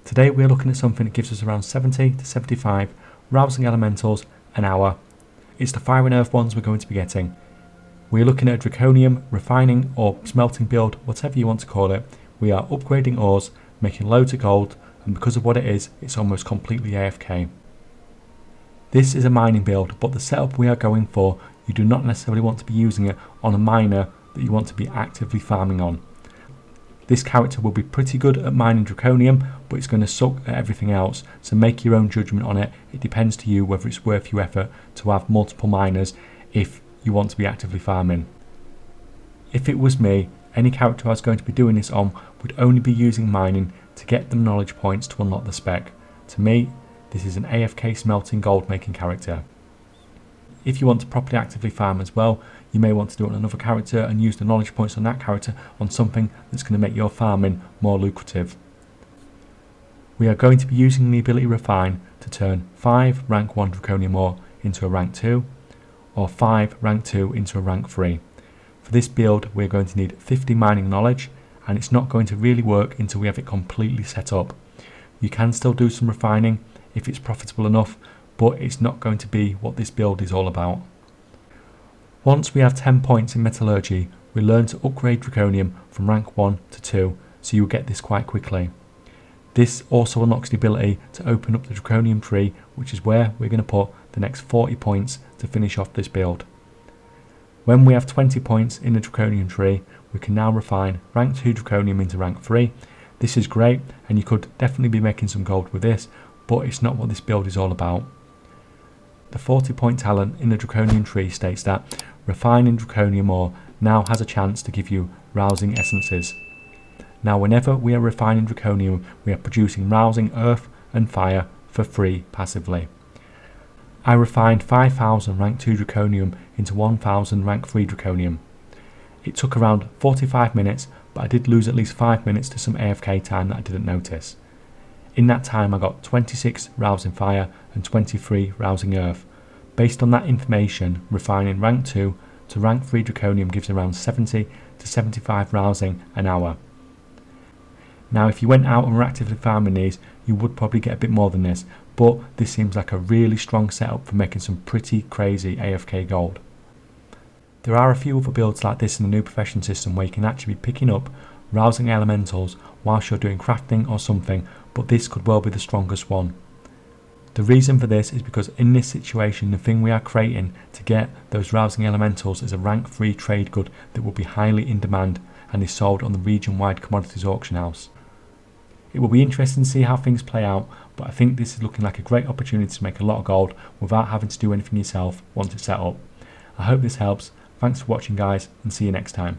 Today we're looking at something that gives us around 70 to 75 rousing elementals an hour. It's the fire and earth ones we're going to be getting. We're looking at a Draconium, refining or smelting build, whatever you want to call it. We are upgrading ores, making loads of gold, and because of what it is, it's almost completely AFK. This is a mining build, but the setup we are going for, you do not necessarily want to be using it on a miner that you want to be actively farming on. This character will be pretty good at mining Draconium, but it's going to suck at everything else, so make your own judgment on it. It depends to you whether it's worth your effort to have multiple miners if you want to be actively farming. If it was me, any character I was going to be doing this on would only be using mining to get them knowledge points to unlock the spec. To me, this is an AFK smelting gold making character. If you want to properly actively farm as well, you may want to do it on another character and use the knowledge points on that character on something that's going to make your farming more lucrative. We are going to be using the ability Refine to turn 5 rank 1 Draconium ore into a rank 2 or 5 rank 2 into a rank 3. For this build we're going to need 50 mining knowledge, and it's not going to really work until we have it completely set up. You can still do some refining if it's profitable enough, but it's not going to be what this build is all about. Once we have 10 points in metallurgy, we learn to upgrade Draconium from rank 1 to 2, so you'll get this quite quickly. This also unlocks the ability to open up the Draconium tree, which is where we're going to put the next 40 points to finish off this build. When we have 20 points in the Draconium tree, we can now refine rank 2 Draconium into rank 3. This is great, and you could definitely be making some gold with this, but it's not what this build is all about. The 40 point talent in the Draconium tree states that refining Draconium ore now has a chance to give you rousing essences. Now whenever we are refining Draconium, we are producing rousing earth and fire for free passively. I refined 5000 rank 2 Draconium into 1000 rank 3 Draconium. It took around 45 minutes, but I did lose at least 5 minutes to some AFK time that I didn't notice. In that time I got 26 rousing fire and 23 rousing earth. Based on that information, refining rank 2 to rank 3 Draconium gives around 70 to 75 rousing an hour. Now if you went out and were actively farming these, you would probably get a bit more than this, but this seems like a really strong setup for making some pretty crazy AFK gold. There are a few other builds like this in the new profession system where you can actually be picking up rousing elementals whilst you're doing crafting or something, but this could well be the strongest one. The reason for this is because in this situation the thing we are creating to get those rousing elementals is a rank 3 trade good that will be highly in demand and is sold on the region-wide commodities auction house. It will be interesting to see how things play out, but I think this is looking like a great opportunity to make a lot of gold without having to do anything yourself once it's set up. I hope this helps. Thanks for watching guys, and see you next time.